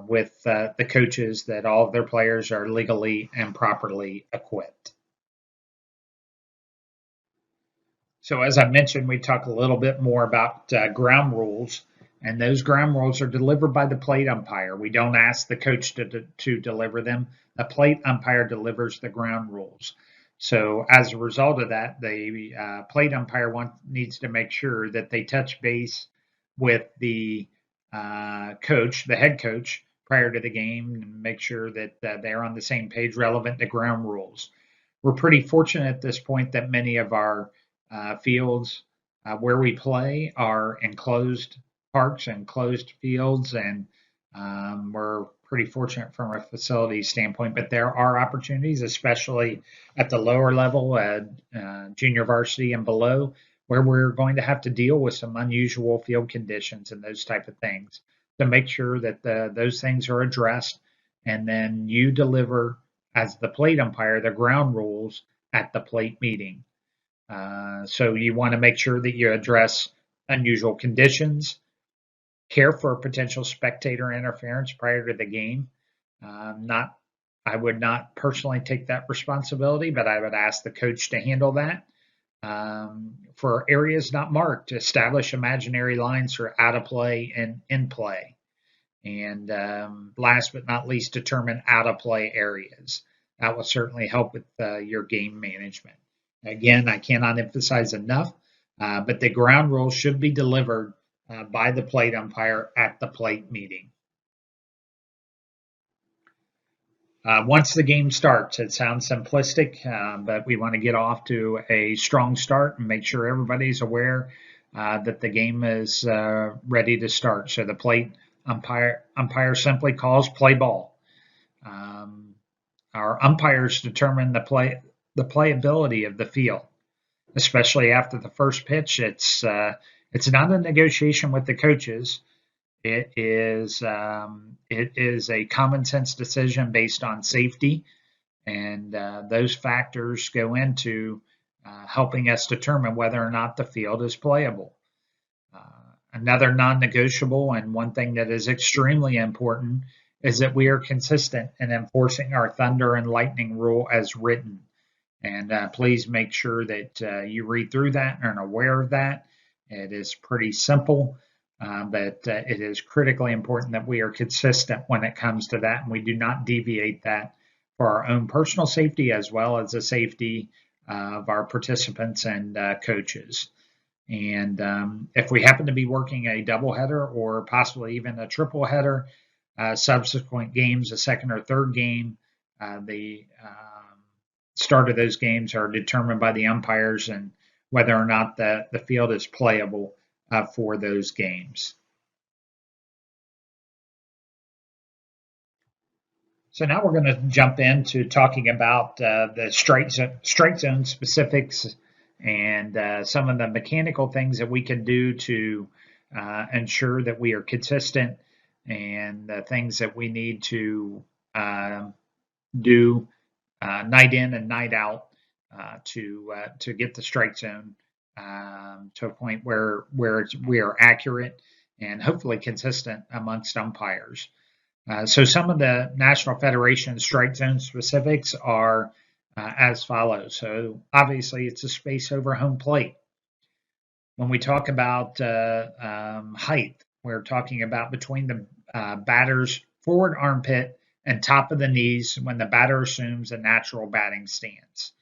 with the coaches that all of their players are legally and properly equipped. So as I mentioned, we talk a little bit more about ground rules, and those ground rules are delivered by the plate umpire. We don't ask the coach to deliver them. The plate umpire delivers the ground rules. So as a result of that, the plate umpire needs to make sure that they touch base with the coach, the head coach, prior to the game, and make sure that they're on the same page relevant to ground rules. We're pretty fortunate at this point that many of our fields where we play are enclosed parks and closed fields, and we're pretty fortunate from a facility standpoint, but there are opportunities, especially at the lower level, junior varsity and below, where we're going to have to deal with some unusual field conditions and those type of things, to make sure that those things are addressed, and then you deliver, as the plate umpire, the ground rules at the plate meeting. So you want to make sure that you address unusual conditions, care for potential spectator interference prior to the game. I would not personally take that responsibility, but I would ask the coach to handle that. For areas not marked, establish imaginary lines for out of play and in play. And last but not least, determine out of play areas. That will certainly help with your game management. Again, I cannot emphasize enough, but the ground rules should be delivered by the plate umpire at the plate meeting. Once the game starts, it sounds simplistic, but we want to get off to a strong start and make sure everybody's aware that the game is ready to start. So the plate umpire simply calls play ball. Our umpires determine the playability of the field, especially after the first pitch. It's not a negotiation with the coaches. It is a common sense decision based on safety, and those factors go into helping us determine whether or not the field is playable. Another non-negotiable, and one thing that is extremely important, is that we are consistent in enforcing our thunder and lightning rule as written. And please make sure that you read through that and are aware of that. It is pretty simple, but it is critically important that we are consistent when it comes to that, and we do not deviate that for our own personal safety as well as the safety of our participants and coaches. And if we happen to be working a doubleheader or possibly even a triple header, subsequent games, the second or third game, the start of those games are determined by the umpires and whether or not the field is playable for those games. So now we're going to jump into talking about the strike zone specifics and some of the mechanical things that we can do to ensure that we are consistent, and the things that we need to do night in and night out to get the strike zone to a point where we are accurate and hopefully consistent amongst umpires. So some of the National Federation strike zone specifics are as follows. So obviously it's a space over home plate. When we talk about height, we're talking about between the batter's forward armpit and top of the knees when the batter assumes a natural batting stance.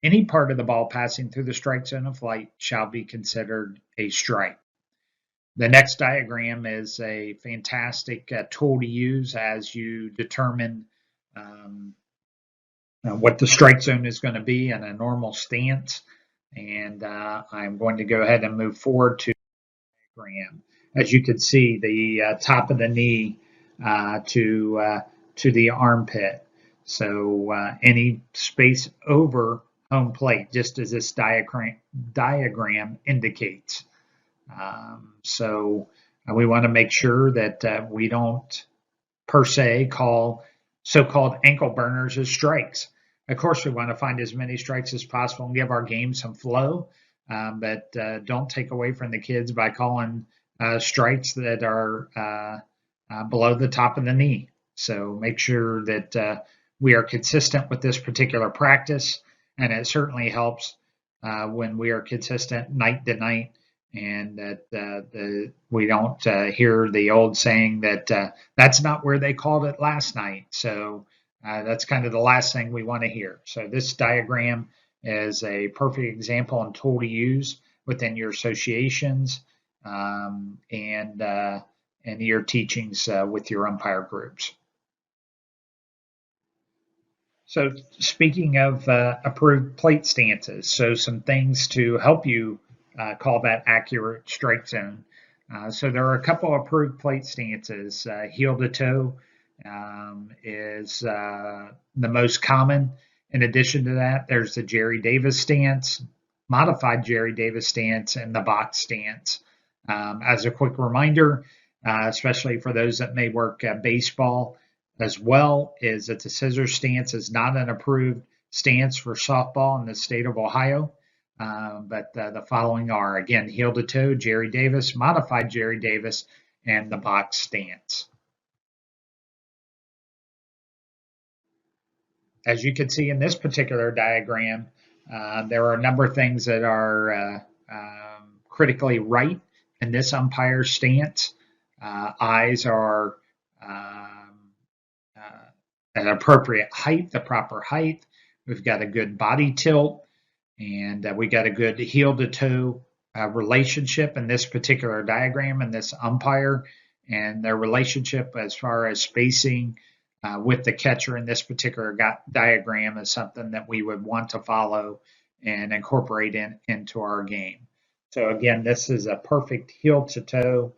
Any part of the ball passing through the strike zone of flight shall be considered a strike. The next diagram is a fantastic tool to use as you determine what the strike zone is going to be in a normal stance. And I'm going to go ahead and move forward to the diagram. As you can see, the top of the knee to the armpit. So any space over home plate, just as this diagram indicates. So we want to make sure that we don't per se call so-called ankle burners as strikes. Of course, we want to find as many strikes as possible and give our game some flow, but don't take away from the kids by calling strikes that are below the top of the knee. So make sure that we are consistent with this particular practice, and it certainly helps when we are consistent night to night, and that we don't hear the old saying that that's not where they called it last night. So that's kind of the last thing we want to hear. So this diagram is a perfect example and tool to use within your associations and your teachings with your umpire groups. So speaking of approved plate stances, so some things to help you call that accurate strike zone. So there are a couple of approved plate stances. Heel to toe is the most common. In addition to that, there's the Jerry Davis stance, modified Jerry Davis stance, and the box stance. As a quick reminder, especially for those that may work baseball as well, is that the scissor stance is not an approved stance for softball in the state of Ohio. But the following are, again, heel to toe, Jerry Davis, modified Jerry Davis, and the box stance. As you can see in this particular diagram, there are a number of things that are critically right in this umpire stance. Eyes are at appropriate height, the proper height. We've got a good body tilt. And we got a good heel to toe relationship in this particular diagram and this umpire, and their relationship as far as spacing with the catcher in this particular diagram is something that we would want to follow and incorporate into our game. So again, this is a perfect heel to toe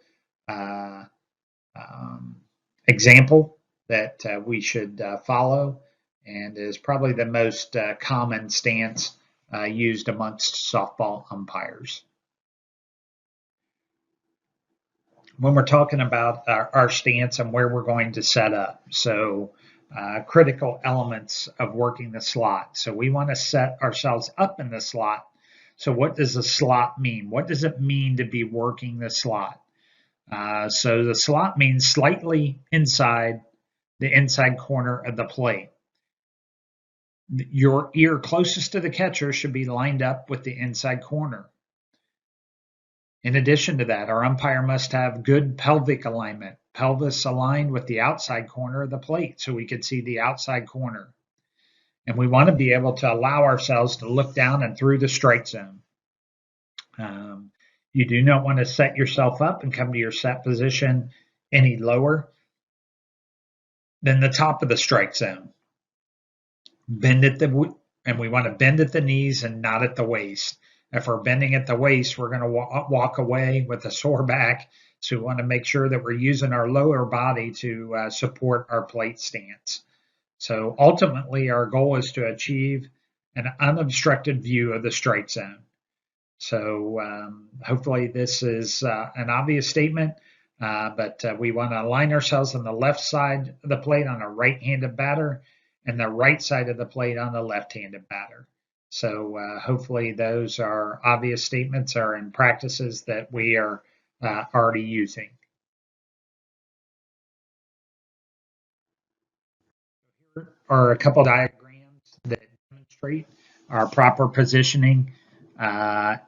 example that we should follow, and is probably the most common stance used amongst softball umpires. When we're talking about our stance and where we're going to set up, so critical elements of working the slot. So we want to set ourselves up in the slot. So what does the slot mean? What does it mean to be working the slot? So the slot means slightly inside the inside corner of the plate. Your ear closest to the catcher should be lined up with the inside corner. In addition to that, our umpire must have good pelvic alignment, pelvis aligned with the outside corner of the plate so we can see the outside corner. And we want to be able to allow ourselves to look down and through the strike zone. You do not want to set yourself up and come to your set position any lower Then the top of the strike zone. And we want to bend at the knees and not at the waist. If we're bending at the waist, we're going to walk away with a sore back. So we want to make sure that we're using our lower body to support our plate stance. So ultimately, our goal is to achieve an unobstructed view of the strike zone. So hopefully this is an obvious statement, but we want to align ourselves on the left side of the plate on a right-handed batter and the right side of the plate on the left-handed batter. So hopefully those are obvious statements or in practices that we are already using. Here are a couple diagrams that demonstrate our proper positioning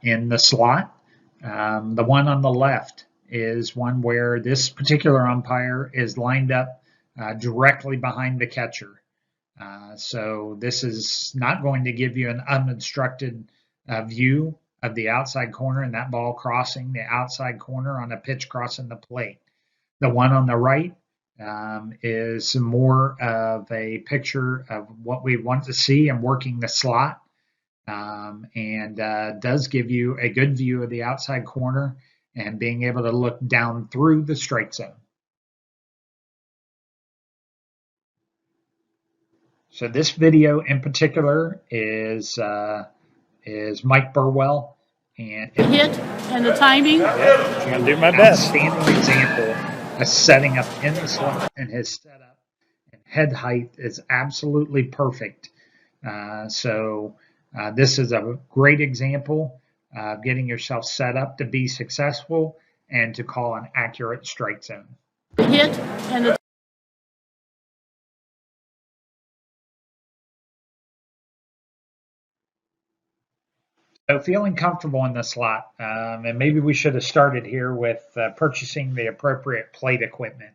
in the slot. The one on the left is one where this particular umpire is lined up directly behind the catcher. So this is not going to give you an unobstructed view of the outside corner and that ball crossing the outside corner on a pitch crossing the plate. The one on the right is more of a picture of what we want to see and working the slot, and does give you a good view of the outside corner and being able to look down through the strike zone. So this video in particular is Mike Burwell, and The hit and the timing. I'm gonna do my best. Outstanding example of setting up in the slot, and his setup and head height is absolutely perfect. This is a great example of getting yourself set up to be successful and to call an accurate strike zone. The hit and the So feeling comfortable in the slot, and maybe we should have started here with purchasing the appropriate plate equipment,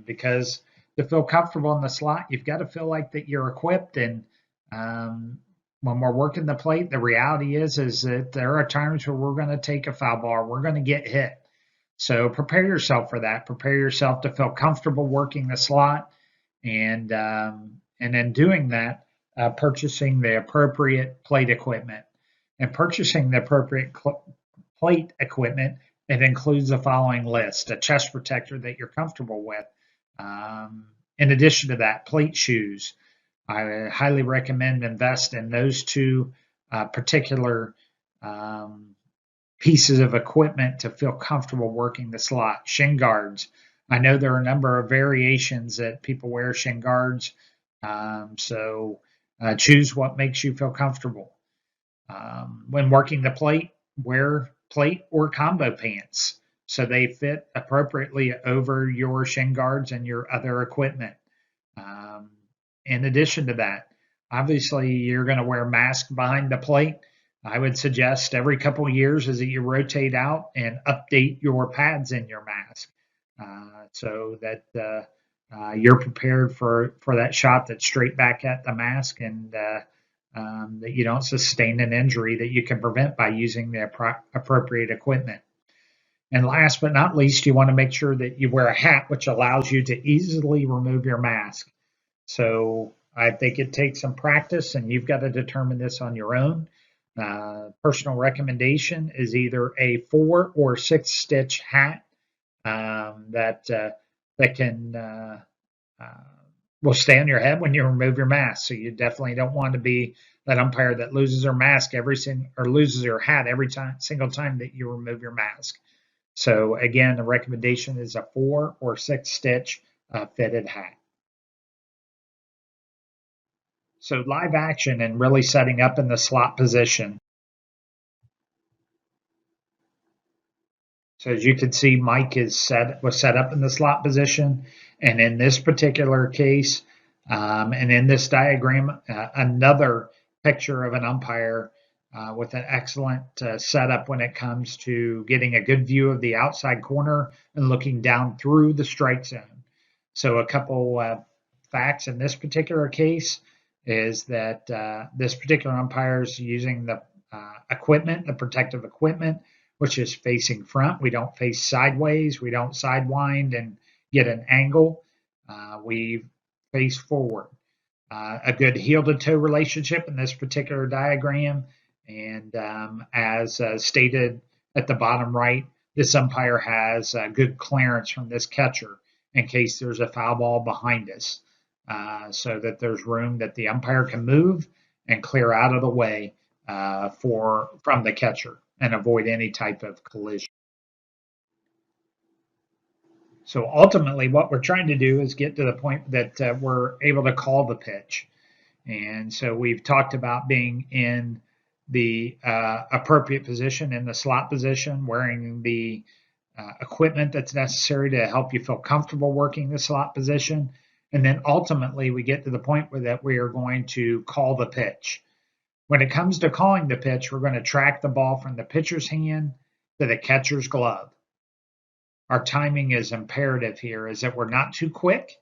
because to feel comfortable in the slot, you've got to feel like that you're equipped. And when we're working the plate, the reality is that there are times where we're going to take a foul ball, or we're going to get hit. So prepare yourself for that. Prepare yourself to feel comfortable working the slot, and in doing that, purchasing the appropriate plate equipment. And purchasing the appropriate plate equipment, it includes the following list: a chest protector that you're comfortable with. In addition to that, plate shoes. I highly recommend invest in those two particular pieces of equipment to feel comfortable working the slot. Shin guards. I know there are a number of variations that people wear shin guards, so choose what makes you feel comfortable. When working the plate, wear plate or combo pants so they fit appropriately over your shin guards and your other equipment. In addition to that, obviously you're going to wear a mask behind the plate. I would suggest every couple of years as you rotate out and update your pads in your mask, so that you're prepared for that shot that's straight back at the mask, and that you don't sustain an injury that you can prevent by using the appropriate equipment. And last but not least, you want to make sure that you wear a hat, which allows you to easily remove your mask. So I think it takes some practice, and you've got to determine this on your own. Personal recommendation is either a 4 or 6 stitch hat that can will stay on your head when you remove your mask. So you definitely don't want to be that umpire that loses their mask or loses their hat every single time that you remove your mask. So again, the recommendation is a 4 or 6 stitch fitted hat. So live action and really setting up in the slot position. So as you can see, Mike was set up in the slot position, and in this particular case, and in this diagram, another picture of an umpire with an excellent setup when it comes to getting a good view of the outside corner and looking down through the strike zone. So a couple facts in this particular case is that this particular umpire is using the equipment, the protective equipment, which is facing front. We don't face sideways. We don't sidewind and get an angle. we face forward. A good heel-to-toe relationship in this particular diagram. And as stated at the bottom right, this umpire has good clearance from this catcher in case there's a foul ball behind us, so that there's room that the umpire can move and clear out of the way from the catcher and avoid any type of collision. So ultimately, what we're trying to do is get to the point that we're able to call the pitch. And so we've talked about being in the appropriate position, in the slot position, wearing the equipment that's necessary to help you feel comfortable working the slot position. And then ultimately, we get to the point where that we are going to call the pitch. When it comes to calling the pitch, we're going to track the ball from the pitcher's hand to the catcher's glove. Our timing is imperative here, is that we're not too quick,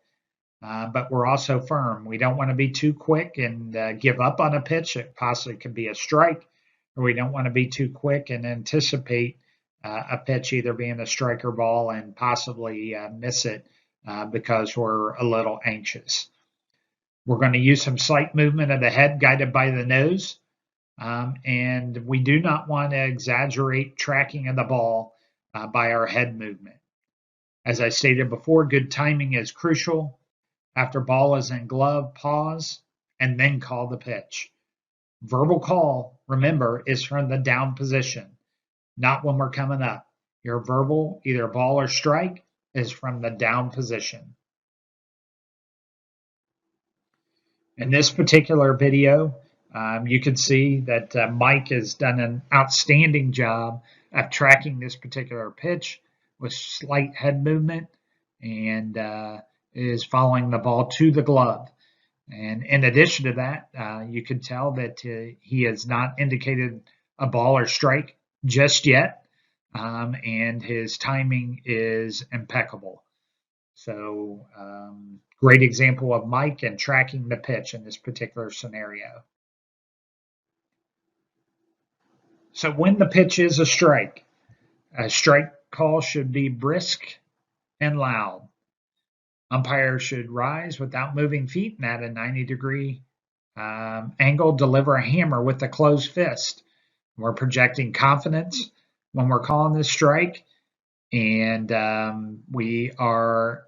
but we're also firm. We don't want to be too quick and give up on a pitch. It possibly could be a strike, or we don't want to be too quick and anticipate a pitch either being a strike or ball and possibly miss it because we're a little anxious. We're going to use some slight movement of the head guided by the nose, and we do not want to exaggerate tracking of the ball by our head movement. As I stated before, good timing is crucial. After ball is in glove, pause, and then call the pitch. Verbal call, remember, is from the down position, not when we're coming up. Your verbal, either ball or strike, is from the down position. In this particular video, you can see that Mike has done an outstanding job of tracking this particular pitch with slight head movement and is following the ball to the glove. And in addition to that, you can tell that he has not indicated a ball or strike just yet, and his timing is impeccable. So great example of Mike and tracking the pitch in this particular scenario. So when the pitch is a strike call should be brisk and loud. Umpires should rise without moving feet and at a 90-degree angle, deliver a hammer with a closed fist. We're projecting confidence when we're calling this strike, and we are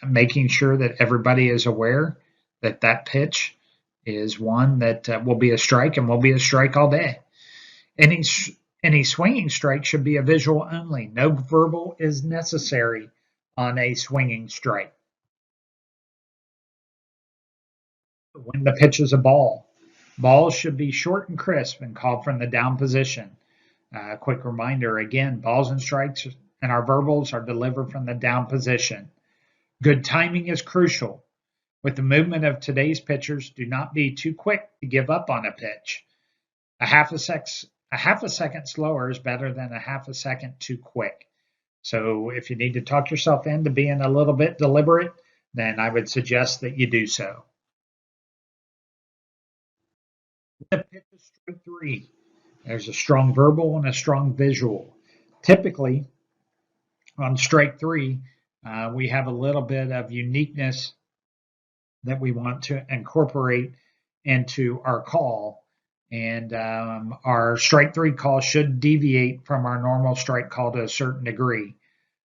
making sure that everybody is aware that that pitch is one that will be a strike and will be a strike all day. Any swinging strike should be a visual only. No verbal is necessary on a swinging strike. When the pitch is a ball, balls should be short and crisp and called from the down position. Quick reminder, again, balls and strikes and our verbals are delivered from the down position. Good timing is crucial. With the movement of today's pitchers, do not be too quick to give up on a pitch. A half a second slower is better than a half a second too quick. So if you need to talk yourself into being a little bit deliberate, then I would suggest that you do so. The pitch is strike three. There's a strong verbal and a strong visual. Typically, on strike three, we have a little bit of uniqueness that we want to incorporate into our call. And our strike three call should deviate from our normal strike call to a certain degree.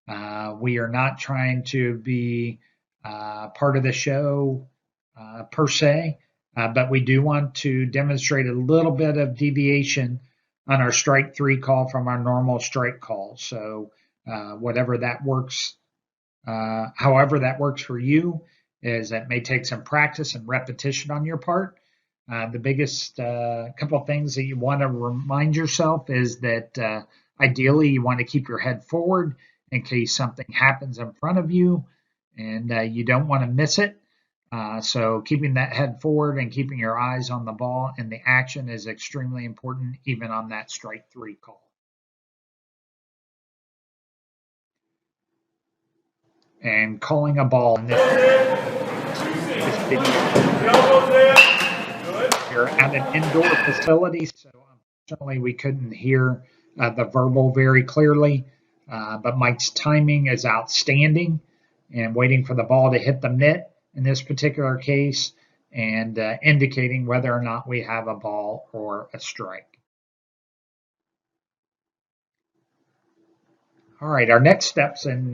We are not trying to be part of the show per se, but we do want to demonstrate a little bit of deviation on our strike three call from our normal strike call. So whatever that works, however that works for you, is that may take some practice and repetition on your part. The biggest couple of things that you want to remind yourself is that ideally you want to keep your head forward in case something happens in front of you and you don't want to miss it. So keeping that head forward and keeping your eyes on the ball and the action is extremely important even on that strike three call. And calling a ball in this video. We're at an indoor facility, so unfortunately we couldn't hear the verbal very clearly, but Mike's timing is outstanding. and waiting for the ball to hit the mitt in this particular case, and indicating whether or not we have a ball or a strike. All right, our next steps in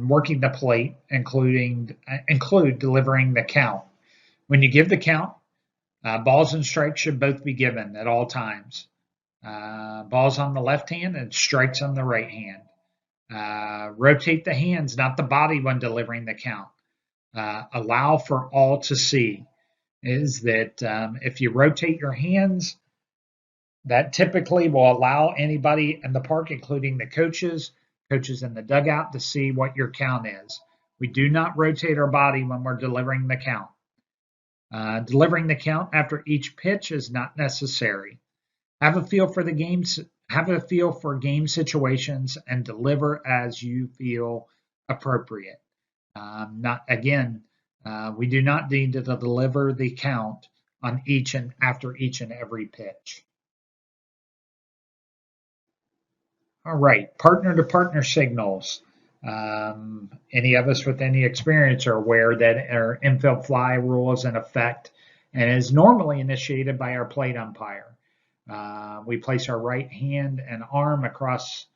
working the plate include delivering the count. When you give the count, balls and strikes should both be given at all times. Balls on the left hand and strikes on the right hand. Rotate the hands, not the body, when delivering the count. Allow for all to see. Is that if you rotate your hands, that typically will allow anybody in the park, including the coaches in the dugout, to see what your count is. We do not rotate our body when we're delivering the count. Delivering the count after each pitch is not necessary. Have a feel for the games. Have a feel for game situations and deliver as you feel appropriate. We do not need to deliver the count on after each and every pitch. All right, partner-to-partner signals. Any of us with any experience are aware that our infield fly rule is in effect and is normally initiated by our plate umpire. We place our right hand and arm across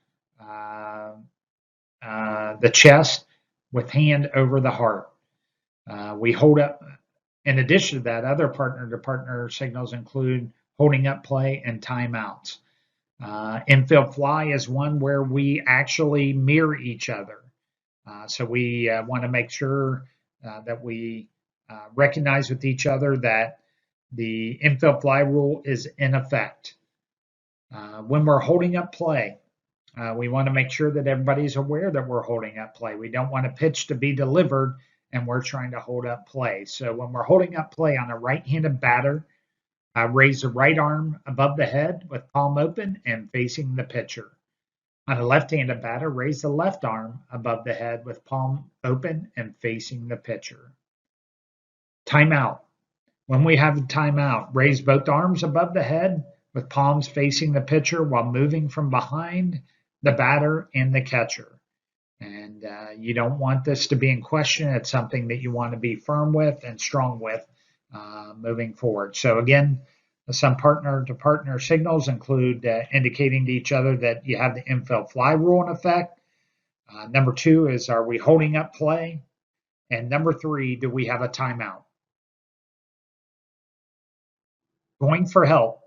the chest with hand over the heart. We hold up. In addition to that, other partner-to-partner signals include holding up play and timeouts. Infield fly is one where we actually mirror each other. So we want to make sure that we recognize with each other that the infield fly rule is in effect. When we're holding up play, we want to make sure that everybody's aware that we're holding up play. We don't want a pitch to be delivered and we're trying to hold up play. So when we're holding up play on a right-handed batter, raise the right arm above the head with palm open and facing the pitcher. On a left-handed batter, raise the left arm above the head with palm open and facing the pitcher. Timeout. When we have a timeout, raise both arms above the head with palms facing the pitcher while moving from behind the batter and the catcher. And you don't want this to be in question. It's something that you want to be firm with and strong with moving forward. So again, some partner-to-partner signals include indicating to each other that you have the infield fly rule in effect. Number 2 is, are we holding up play? And number 3, do we have a timeout? Going for help.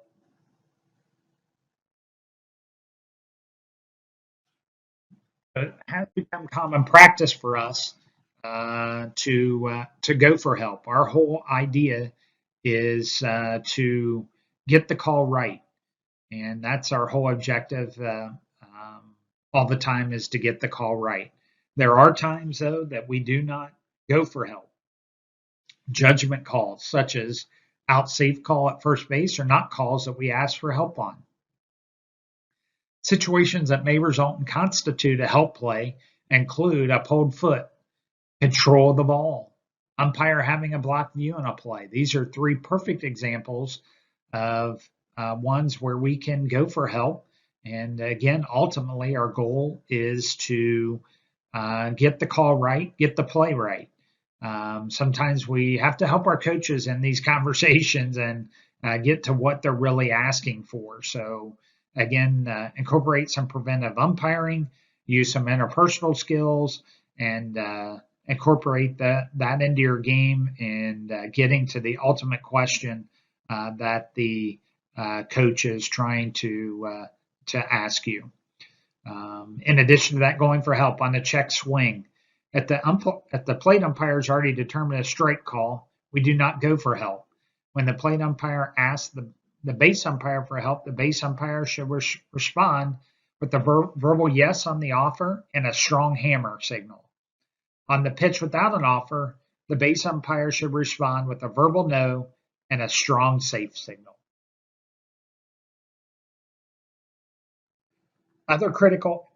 It has become common practice for us to go for help. Our whole idea is to get the call right, and that's our whole objective all the time, is to get the call right. There are times, though, that we do not go for help. Judgment calls, such as out safe call at first base, are not calls that we ask for help on. Situations that may result and constitute a help play include a pulled foot, control of the ball, umpire having a blocked view on a play. These are 3 perfect examples of ones where we can go for help. And again, ultimately, our goal is to get the call right, get the play right. Sometimes we have to help our coaches in these conversations and get to what they're really asking for. So again, incorporate some preventive umpiring, use some interpersonal skills, and incorporate that into your game and getting to the ultimate question that the coach is trying to ask you. In addition to that, going for help on a check swing. At the plate umpire's already determined a strike call, we do not go for help. When the plate umpire asks the base umpire for help, the base umpire should respond with a verbal yes on the offer and a strong hammer signal. On the pitch without an offer, the base umpire should respond with a verbal no and a strong safe signal. Other critical